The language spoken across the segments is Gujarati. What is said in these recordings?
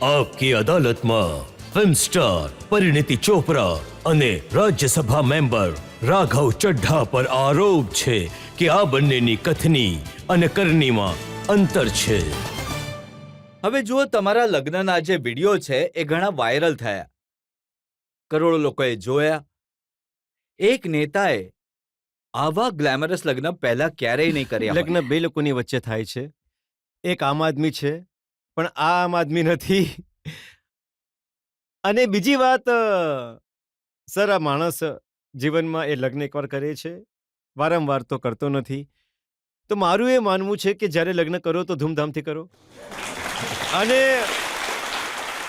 આપકી અદાલતમાં ફિલ્મ સ્ટાર પરિણીતિ ચોપરા અને રાજ્યસભા મેમ્બર રાઘવ ચડ્ઢા પર આરોપ છે કે આ બંનેની કથની અને કરણીમાં અંતર છે. હવે જુઓ, તમારા લગ્નના જે વિડીયો છે એ ઘણા વાયરલ થયા, કરોડો લોકોએ જોયા. એક નેતાએ આવા ગ્લેમરસ લગ્ન પહેલા ક્યારેય નહીં કર્યા. લગ્ન બે લોકોની વચ્ચે થાય છે. એક આમ આદમી છે, પણ આ આમ આદમી નથી. અને બીજી વાત, સર, આ માણસ જીવનમાં એ લગ્ન એકવાર કરે છે, વારંવાર તો કરતો નથી. તો મારું એ માનવું છે કે જ્યારે લગ્ન કરો તો ધૂમધામથી કરો. અને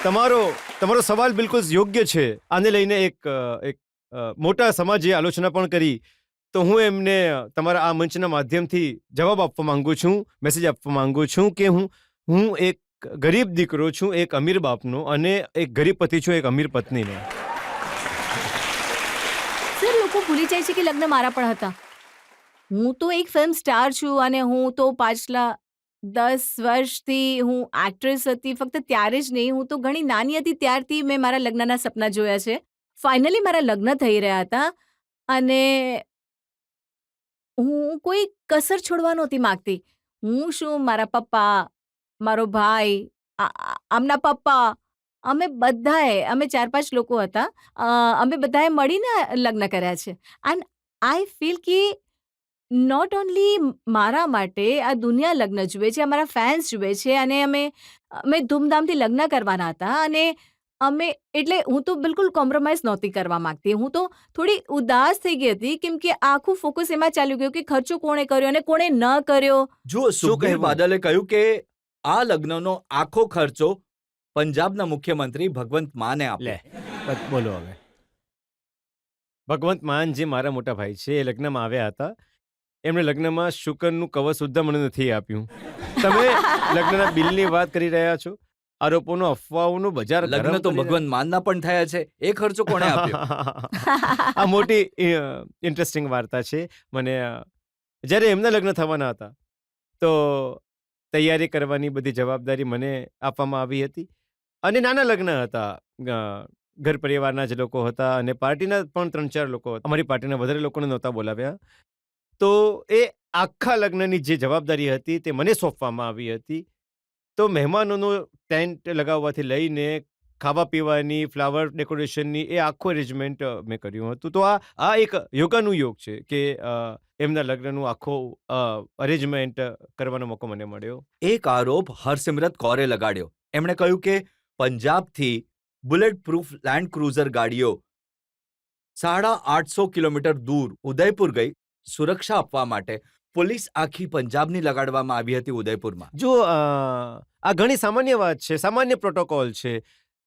તમારો સવાલ બિલકુલ યોગ્ય છે. આને લઈને એક મોટા સમાજે આલોચના પણ કરી. તો હું એમને તમારા આ મંચના માધ્યમથી જવાબ આપવા માંગુ છું, મેસેજ આપવા માંગુ છું કે હું એક ગરીબ દીકરો છું, એક અમીર બાપનો, અને એક ગરીબ પતિ છું, એક અમીર પત્નીનો. સર, લોકો ભૂલી જાય છે કે લગ્ન મારા પણ હતા. હું તો એક ફિલ્મ સ્ટાર છું અને હું તો પાછલા 10 વર્ષથી હું એક્ટ્રેસ હતી. ફક્ત ત્યારે જ નહીં, હું તો ઘણી નાની હતી ત્યારથી મેં મારા લગ્નના સપના જોયા છે. ફાઇનલી મારા લગ્ન થઈ રહ્યા હતા અને હું કોઈ કસર છોડવા નહોતી માંગતી. હું શું, મારા પપ્પા, મારો ભાઈ, આમના પપ્પા, અમે 4-5 લોકો હતા. અમે બધાએ મળીને લગ્ન કર્યા છે. એન્ડ આઈ ફીલ કે નોટ ઓનલી મારા માટે આ દુનિયા લગ્ન જુએ છે, અમારા ફેન્સ જુએ છે. અને અમે ધૂમધામથી લગ્ન કરવાના હતા. અને એટલે હું તો બિલકુલ કોમ્પ્રોમાઇઝ નહોતી કરવા માંગતી. હું તો થોડી ઉદાસ થઈ ગઈ હતી કેમ કે આખું ફોકસ એમાં ચાલ્યું ગયું કે ખર્ચો કોણે કર્યો અને કોણે ન કર્યો. જુઓ, સુખબીર બાદલે કહ્યું કે આ લગ્નનો આખો ખર્ચો પંજાબના મુખ્યમંત્રી ભગવંત માને આપ્યો. બોલો હવે. ભગવંત માન જે મારા મોટા ભાઈ છે, એ લગ્નમાં આવ્યા હતા. એમણે લગ્નમાં શુકનનું કવચ સુદ્ધા મને નથી આપ્યું. તમે લગ્નના બિલની વાત કરી રહ્યા છો. આરોપોનો, અફવાઓનો બજાર. લગ્ન તો ભગવંત માનના પણ થયા છે. એ ખર્ચો કોણે આપ્યો? આ મોટી ઇન્ટરેસ્ટિંગ વાર્તા છે. મને જ્યારે એમના લગ્ન થવાના હતા તો તૈયારી કરવાની બધી જવાબદારી મને આપવામાં આવી હતી. અને નાના લગ્ન હતા, ઘર પરિવારના જ લોકો હતા અને પાર્ટીના પણ 3-4 લોકો હતા. અમારી પાર્ટીના વધારે લોકોને નહોતા બોલાવ્યા. તો એ આખા લગ્નની જે જવાબદારી હતી તે મને સોંપવામાં આવી હતી. તો મહેમાનોનો ટેન્ટ લગાવવાથી લઈને ખાવા પીવાની, ફ્લાવર ડેકોરેશનની, એ આખું અરેન્જમેન્ટ મેં કર્યું હતું. તો આ એક યોગાનું યોગ છે કે એમના લગ્નનું આખું અરેન્જમેન્ટ કરવાનો મોકો મને મળ્યો. એક આરોપ હરસિમરત કૌરે લગાડ્યો. એમણે કહ્યું કે પંજાબથી બુલેટ પ્રૂફ લેન્ડ ક્રુઝર ગાડીઓ 850 કિલોમીટર દૂર ઉદયપુર ગઈ સુરક્ષા આપવા માટે. પોલીસ આખી પંજાબની લગાડવામાં આવી હતી ઉદયપુરમાં. જો આ ઘણી સામાન્ય વાત છે, સામાન્ય પ્રોટોકોલ છે.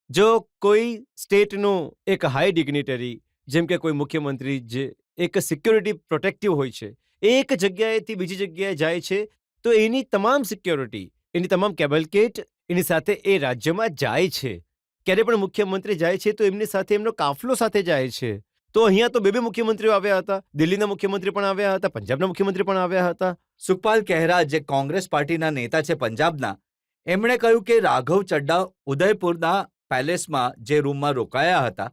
જો કોઈ સ્ટેટનું એક હાઈ ડિગ્નિટરી, જેમ કે કોઈ મુખ્યમંત્રી, જે એક સિક્યોરિટી પ્રોટેક્ટિવ હોય છે, એ એક જગ્યાએથી બીજી જગ્યાએ જાય છે તો એની તમામ સિક્યોરિટી, એની તમામ કેબલકેટ એની સાથે એ રાજ્યમાં જાય છે. ક્યારે પણ મુખ્યમંત્રી જાય છે તો એમની સાથે એમનો કાફલો સાથે જાય છે. તો અહીંયા તો 2 મુખ્યમંત્રીઓ આવ્યા હતા. દિલ્હીના મુખ્યમંત્રી પણ આવ્યા હતા, પંજાબના મુખ્યમંત્રી પણ આવ્યા હતા. સુખપાલ કહેરા, જે કોંગ્રેસ પાર્ટીના નેતા છે પંજાબના, એમણે કહ્યું કે રાઘવ ચડ્ડા ઉદયપુરના પેલેસમાં જે રૂમમાં રોકાયા હતા,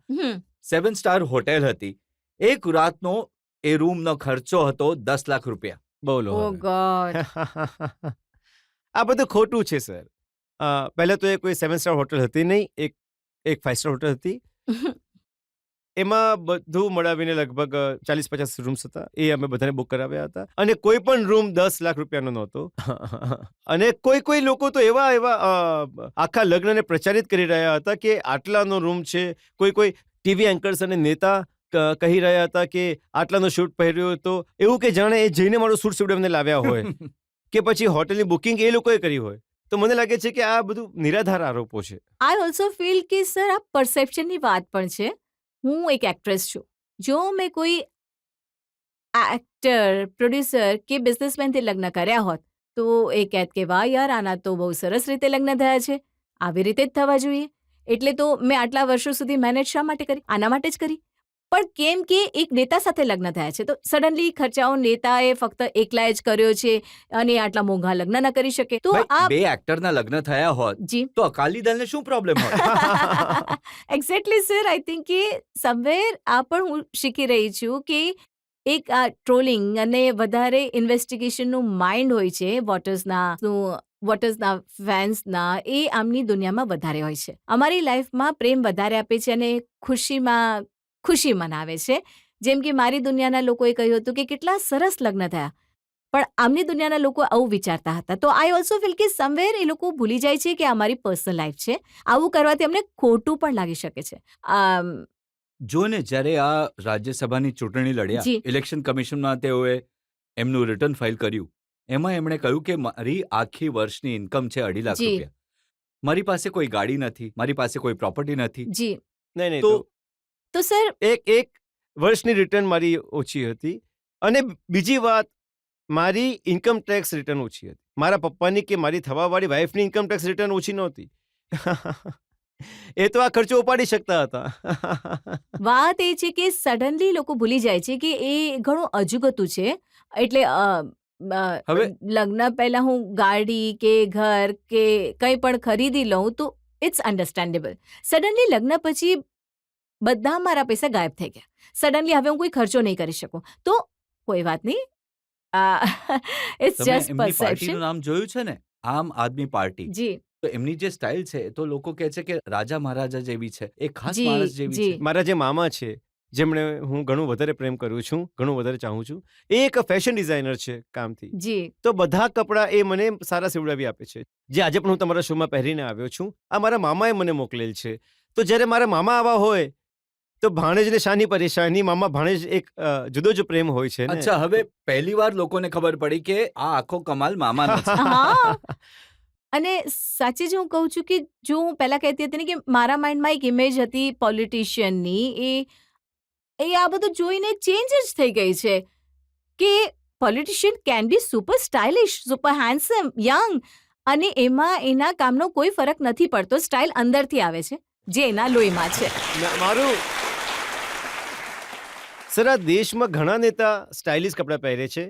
7 સ્ટાર હોટેલ હતી, એક રાતનો એ રૂમનો ખર્ચો હતો 10 લાખ રૂપિયા. બોલો. ઓ ગોડ. આ બધું ખોટું છે, સર. પહેલા તો એ કોઈ 7 સ્ટાર હોટેલ હતી નહીં, એક 5 સ્ટાર હોટેલ હતી. એમાં બધું મળાવીને લગભગ 40-50 રૂમ્સ હતા. એ અમે બધાને બુક કરાવ્યા હતા. અને કોઈ પણ રૂમ 10 લાખ રૂપિયાનો નહોતો. અને કોઈ લોકો તો એવા આખા લગ્નને પ્રચારિત કરી રહ્યા હતા કે આટલાનો રૂમ છે. કોઈ ટીવી એન્કર્સ અને નેતા કહી રહ્યા હતા કે આટલાનો શૂટ પહેર્યો હતો, એવું કે જાણે એ જઈને મારું શૂટ સીવડાવીને લાવ્યા હોય કે પછી હોટલની બુકિંગ એ લોકોએ કરી હોય. તો મને લાગે છે કે આ બધું નિરાધાર આરોપો છે. આઈ ઓલ્સો ફીલ કે સર, આ પરસેપ્શનની વાત પણ છે. હું એક એક્ટ્રેસ છું. જો મેં કોઈ એક્ટર, પ્રોડ્યુસર કે બિઝનેસમેનથી લગ્ન કર્યા હોત તો એ કહેત કે વાહ યાર, આના તો બહુ સરસ રીતે લગ્ન થયા છે, આવી રીતે જ થવા જોઈએ. એટલે તો મેં આટલા વર્ષો સુધી મહેનત શા માટે કરી? આના માટે જ કરી. પણ કેમ કે એક નેતા સાથે લગ્ન થયા છે તો સડનલી ખર્ચાઓ નેતાએ ફક્ત એકલાએ જ કર્યો છે અને આટલા મોંઘા લગ્ન ન કરી શકે તો ભાઈ, આ બે એક્ટરના લગ્ન થયા હોત જી તો અકાલી દળને શું પ્રોબ્લેમ હોત? એક્ઝેક્ટલી સર આઈ થિંક કે સમવેર આ પણ હું શીખી રહી છું કે એક આ ટ્રોલિંગ અને વધારે ઇન્વેસ્ટિગેશનનું માઇન્ડ હોય છે વોટર્સના ફેન્સના એ આમની દુનિયામાં વધારે હોય છે અમારી લાઈફમાં પ્રેમ વધારે આપે છે અને ખુશીમાં ખુશી મનાવે છે જેમ કે મારી દુનિયાના લોકોએ કહ્યું હતું કે કેટલા સરસ લગ્ન થયા પણ આમની દુનિયાના લોકો આવું વિચારતા હતા તો આઈ ઓલ્સો ફીલ કે સમવેર એ લોકો ભૂલી જાય છે કે આ મારી પર્સનલ લાઈફ છે આવું કરવાથી અમને ખોટું પણ લાગી શકે છે જો ને જ્યારે આ રાજ્યસભાની ચૂંટણી લડ્યા, જી. ઇલેક્શન કમિશનમાં તેઓએ એમનું રિટર્ન ફાઇલ કર્યું. એમાં એમણે કહ્યું કે મારી આખી વર્ષની ઇન્કમ છે 2.5 લાખ જી. રૂપિયા. મારી પાસે કોઈ ગાડી નથી, મારી પાસે કોઈ પ્રોપર્ટી નથી. જી નહીં તો તો સર એક વર્ષની રિટર્ન મારી ઓછી હતી અને બીજી વાત મારી ઇન્કમ ટેક્સ રિટર્ન ઓછી હતી મારા પપ્પાની કે મારી થવાવાળી વાઈફની ઇન્કમ ટેક્સ રિટર્ન ઓછી નહોતી એ તો આ ખર્ચો ઉપાડી શકતા હતા વાત એ છે કે સડનલી લોકો ભૂલી જાય છે કે એ ઘણું અજુગતું છે એટલે હવે- લગ્ન પહેલા હું ગાડી કે ઘર કે કંઈ પણ ખરીદી લઉં તો ઇટ્સ અન્ડરસ્ટેન્ડેબલ સડનલી લગ્ન પછી બધા મારા પૈસા ગાયબ થઈ ગયા સડનલી હવે હું કોઈ ખર્ચો નહીં કરી શકું તો કોઈ વાત નહીં ઇટ્સ તમે જસ્ટ એમની પરસેપ્શન પાર્ટીનું નામ જોયું છે ને, આમ આદમી પાર્ટી. જી તો એમની જે સ્ટાઇલ છે તો લોકો કહે છે કે રાજા મહારાજા જેવી છે, એ ખાસ જી, માણસ જેવી જી. છે. મારા જે મામા છે જેમણે હું ઘણું વધારે પ્રેમ કરું છું ઘણું વધારે ચાહું છું એ એક ફેશન ડિઝાઇનર છે કામથી જી તો બધા કપડાં એ મને સારા સીવડાવી આપે છે જે આજે પણ હું તમારા શોમાં પહેરીને આવ્યો છું આ મારા મામાએ મને મોકલેલ છે તો જ્યારે મારા મામા આવા હોય તો ભાણેજને શાની પરેશાની મામા ભાણેજ એક જુદો જ પ્રેમ હોય છે ને અચ્છા, હવે પહેલી વાર લોકોને ખબર પડી કે આ આખો કમાલ મામાનો છે. હા. અને સાચે જ હું કહું છું કે જો હું પહેલા કહેતી હતી ને કે મારા માઇન્ડમાં એક ઇમેજ હતી પોલિટિશિયનની એ આ બધું જોઈને ચેન્જ જ થઈ ગઈ છે કે politician can be super stylish super handsome young અને એમાં એના કામનો કોઈ ફરક નથી પડતો સ્ટાઇલ અંદરથી આવે છે જે એના લોહીમાં છે મારું સર આ દેશમાં ઘણા નેતા સ્ટાઇલિશ કપડાં પહેરે છે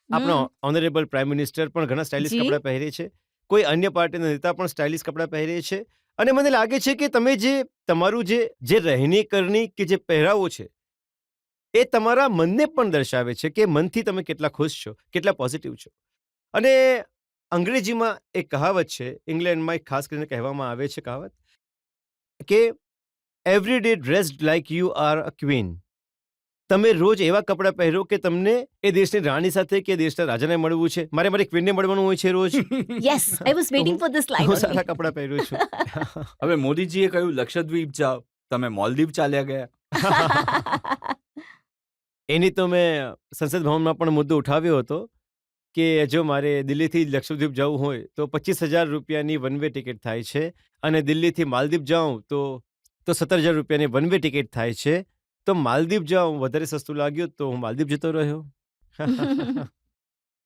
આપણો ઓનરેબલ પ્રાઇમ મિનિસ્ટર પણ ઘણા સ્ટાઇલિશ જી. કપડાં પહેરે છે કોઈ અન્ય પાર્ટીના નેતા પણ સ્ટાઇલિશ કપડાં પહેરે છે અને મને લાગે છે કે તમે જે તમારું જે રહેણી કરણી કે જે પહેરાવો છે એ તમારા મનને પણ દર્શાવે છે કે મનથી તમે કેટલા ખુશ છો કેટલા પોઝિટિવ છો અને અંગ્રેજીમાં એક કહાવત છે ઇંગ્લેન્ડમાં એક ખાસ કરીને કહેવામાં આવે છે કહાવત કે every day dressed like you are a queen તમે રોજ એવા કપડાં પહેરો કે તમને એ દેશની રાણી સાથે કે દેશના રાજાને મળવું છે મારે મારી ક્વીનને મળવાનું હોય છે રોજ yes I was waiting for this હું સારા લાઇન કપડાં પહેરું છું હવે મોદીજીએ કહ્યું લક્ષદ્વીપ જાઓ, તમે મોલદીવ ચાલ્યા ગયા. એની તો મેં સંસદ ભવનમાં પણ મુદ્દો ઉઠાવ્યો હતો કે જો મારે દિલ્હીથી લક્ષદ્વીપ જવું હોય તો 25,000 રૂપિયાની વન વે ટિકિટ થાય છે અને દિલ્હીથી માલદીવ જાઉં તો 17,000 રૂપિયાની વન વે ટિકિટ થાય છે તો માલદીવ જાઉં વધારે સસ્તું લાગ્યું તો હું માલદીવ જતો રહ્યો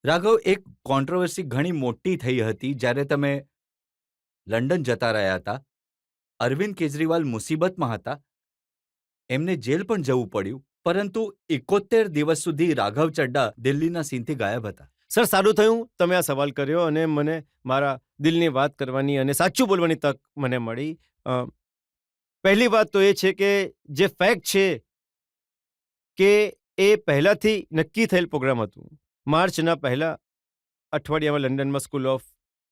રાઘવ, એક કોન્ટ્રોવર્સી ઘણી મોટી થઈ હતી જ્યારે તમે લંડન જતા રહ્યા હતા. અરવિંદ કેજરીવાલ મુસીબતમાં હતા, એમને જેલ પણ જવું પડ્યું, પરંતુ 71 દિવસ સુધી રાઘવ ચડ્ડા દિલ્હીના સીનથી ગાયબ હતા. સર સારું થયું તમે આ સવાલ કર્યો અને મને મારા દિલની વાત કરવાની અને સાચું બોલવાની તક મને મળી પહેલી વાત તો એ છે કે જે ફેક્ટ છે કે એ પહેલાંથી નક્કી થયેલ પ્રોગ્રામ હતું માર્ચના પહેલા અઠવાડિયામાં લંડનમાં સ્કૂલ ઓફ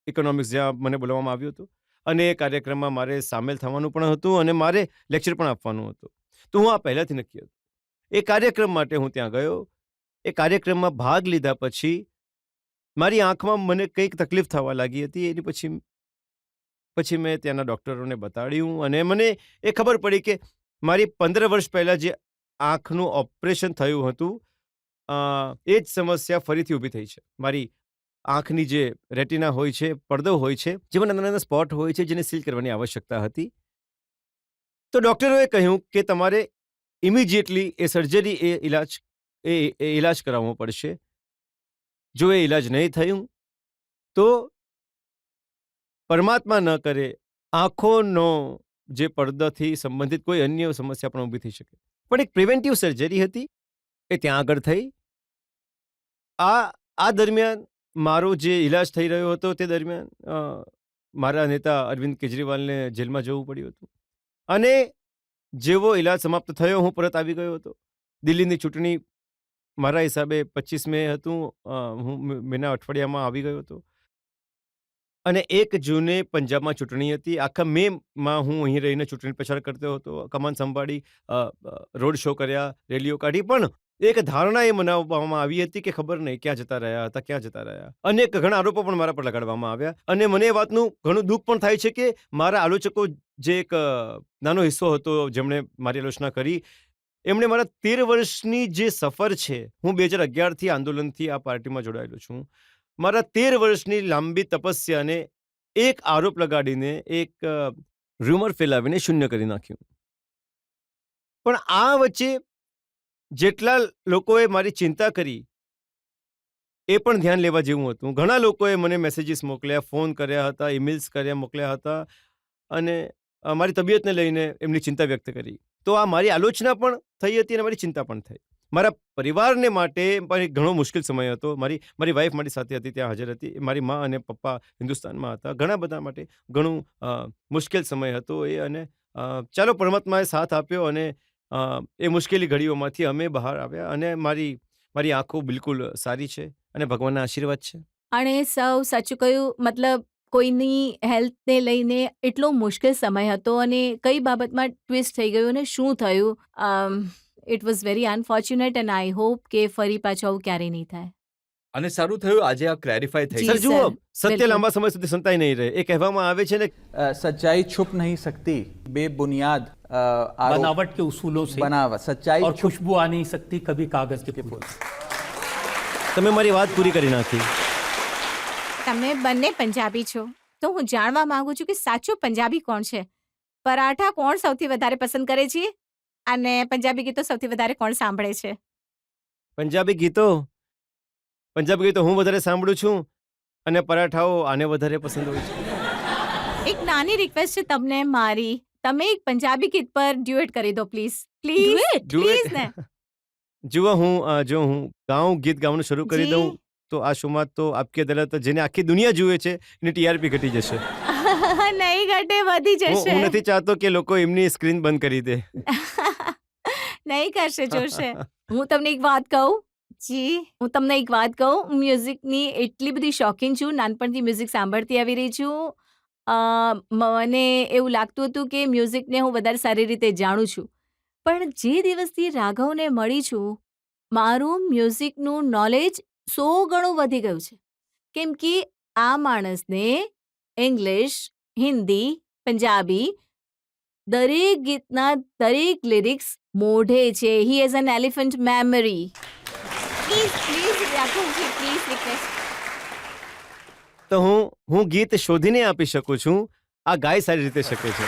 ઇકોનોમિક્સ જ્યાં મને બોલાવવામાં આવ્યું હતું અને એ કાર્યક્રમમાં મારે સામેલ થવાનું પણ હતું અને મારે લેક્ચર પણ આપવાનું હતું તો હું આ પહેલાંથી નક્કી હતું એ કાર્યક્રમ માટે હું ત્યાં ગયો એ કાર્યક્રમમાં ભાગ લીધા પછી મારી આંખમાં મને કંઈક તકલીફ થવા લાગી હતી એની પછી મેં ત્યાંના ડૉક્ટરોને બતાડ્યું અને મને એ ખબર પડી કે મારી 15 વર્ષ પહેલાં જે આંખનું ઓપરેશન થયું હતું એ જ સમસ્યા ફરીથી ઊભી થઈ છે મારી આંખની જે રેટિના હોય છે પડદો હોય છે જેમાં નાના નાના સ્પોટ હોય છે જેને સીલ કરવાની આવશ્યકતા હતી તો ડૉક્ટરોએ કહ્યું કે તમારે ઇમિડિયેટલી એ સર્જરી એ ઇલાજ કરાવવો પડશે જો એ ઇલાજ નહીં થયું તો પરમાત્મા ન કરે આંખોનો જે પડદાથી સંબંધિત કોઈ અન્ય સમસ્યા પણ ઊભી થઈ શકે પણ એક પ્રિવેન્ટિવ સર્જરી હતી એ ત્યાં આગળ થઈ. આ દરમિયાન મારો જે ઈલાજ થઈ રહ્યો હતો તે દરમિયાન મારા નેતા અરવિંદ કેજરીવાલને જેલમાં જવું પડ્યું હતું. અને જેવો ઈલાજ સમાપ્ત થયો હું પરત આવી ગયો હતો. દિલ્હીની ચૂંટણી મારા હિસાબે 25 મે હતું. હું મેના અઠવાડિયામાં આવી ગયો હતો. અને 1 જૂને પંજાબમાં ચૂંટણી હતી. આખા મેમાં હું અહીં રહીને ચૂંટણી પ્રચાર કરતો હતો. કમાન સંભાળી, રોડ શો કર્યા, રેલીઓ કાઢી. પણ એક ધારણા એ બનાવવામાં આવી હતી કે ખબર નહીં ક્યાં જતા રહ્યા. અનેક ઘણા આરોપો પણ મારા પર લગાડવામાં આવ્યા. અને મને એ વાતનું ઘણું દુઃખ પણ થાય છે કે મારા આલોચકો જે એક નાનો હિસ્સો હતો જેમણે મારી આલોચના કરી, એમણે મારા 13 વર્ષની જે સફર છે, હું 2011થી આંદોલનથી આ પાર્ટીમાં જોડાયેલો છું, મારા 13 વર્ષની લાંબી તપસ્યાને એક આરોપ લગાડીને, એક રૂમર ફેલાવીને શૂન્ય કરી નાખ્યું. પણ આ વચ્ચે જેટલા લોકોએ મારી ચિંતા કરી એ પણ ધ્યાન લેવા જેવું હતું. ઘણા લોકોએ મને મેસેજીસ મોકલ્યા, ફોન કર્યા હતા, ઈમેલ્સ મોકલ્યા હતા અને મારી તબિયતને લઈને એમની ચિંતા વ્યક્ત કરી. તો આ મારી આલોચના પણ થઈ હતી અને મારી ચિંતા પણ થઈ. મારા પરિવારને માટે પણ ઘણો મુશ્કેલ સમય હતો. મારી વાઈફ મારી સાથે હતી, ત્યાં હાજર હતી. મારી મા અને પપ્પા હિન્દુસ્તાનમાં હતા. ઘણા બધા માટે ઘણું મુશ્કેલ સમય હતો એ. અને ચાલો, પરમાત્માએ સાથ આપ્યો અને એ મુશ્કેલી ઘડીઓમાંથી અમે બહાર આવ્યા. અને મારી આંખો બિલકુલ સારી છે અને ભગવાનના આશીર્વાદ છે. અને સૌ સાચું કહ્યું. મતલબ કોઈની હેલ્થને લઈને એટલો મુશ્કેલ સમય હતો અને કઈ બાબતમાં ટ્વિસ્ટ થઈ ગયું અને શું થયું. It was very unfortunate and I hope કે ફરી પાછું આવું ક્યારેય નહીં થાય. અને સારું થયું આજે આ ક્લેરિફાઈ થઈ. જી, સર જુઓ, સત્ય બિલકુલ. લાંબા સમય સુધી સંતાઈ નહીં રહે. એ કહેવામાં આવે છે ને, सच्चाई छुप नहीं सकती बेबुनियाद आरोप बनावट के उसूलों से बनावट सच्चाई और खुशबू आ नहीं सकती कभी कागज के फूल से। તમે મારી વાત પૂરી કરી નાખી. તમે બંને પંજાબી છો, તો હું જાણવા માંગુ છું કે સાચું પંજાબી કોણ છે? પરાઠા કોણ સૌથી વધારે પસંદ કરે છે અને પંજાબી ગીતો સૌથી વધારે કોણ સાંભળે છે? પંજાબી ગીતો હું વધારે સાંભળું છું અને પરાઠાઓ આને વધારે પસંદ હોય છે. એક નાની રિક્વેસ્ટ છે તમને મારી. તમે એક પંજાબી ગીત પર ડ્યુએટ કરી દો પ્લીઝ. પ્લીઝ ને. જુઓ, હું ગીત ગાવાનું શરૂ કરી જી. દઉં તો આ શોમાં તો આપકી અદાલત, જેને આખી દુનિયા જુએ છે, એની ટીઆરપી ઘટી જશે. નહીં ઘટે, વધી જશે. હું નથી ચાહતો કે લોકો એમની સ્ક્રીન બંધ કરી દે. નહીં કરશે, જોશે. હું તમને એક વાત કહું. મ્યુઝિકની એટલી બધી શોખીન છું. નાનપણથી મ્યુઝિક સાંભળતી આવી રહી છું. મને એવું લાગતું હતું કે મ્યુઝિકને હું વધારે સારી રીતે જાણું છું. પણ જે દિવસથી રાઘવને મળી છું, મારું મ્યુઝિકનું નોલેજ 100 ગણું વધી ગયું છે. કેમ કે આ માણસને ઇંગ્લિશ, હિન્દી, પંજાબી દરેક ગીતના દરેક લિરિક્સ મોઢે છે. He has an elephant memory. Please Raghavji, please request. તો હું ગીત શોધીને આપી શકું છું. આ ગાય સારી રીતે શકે છે.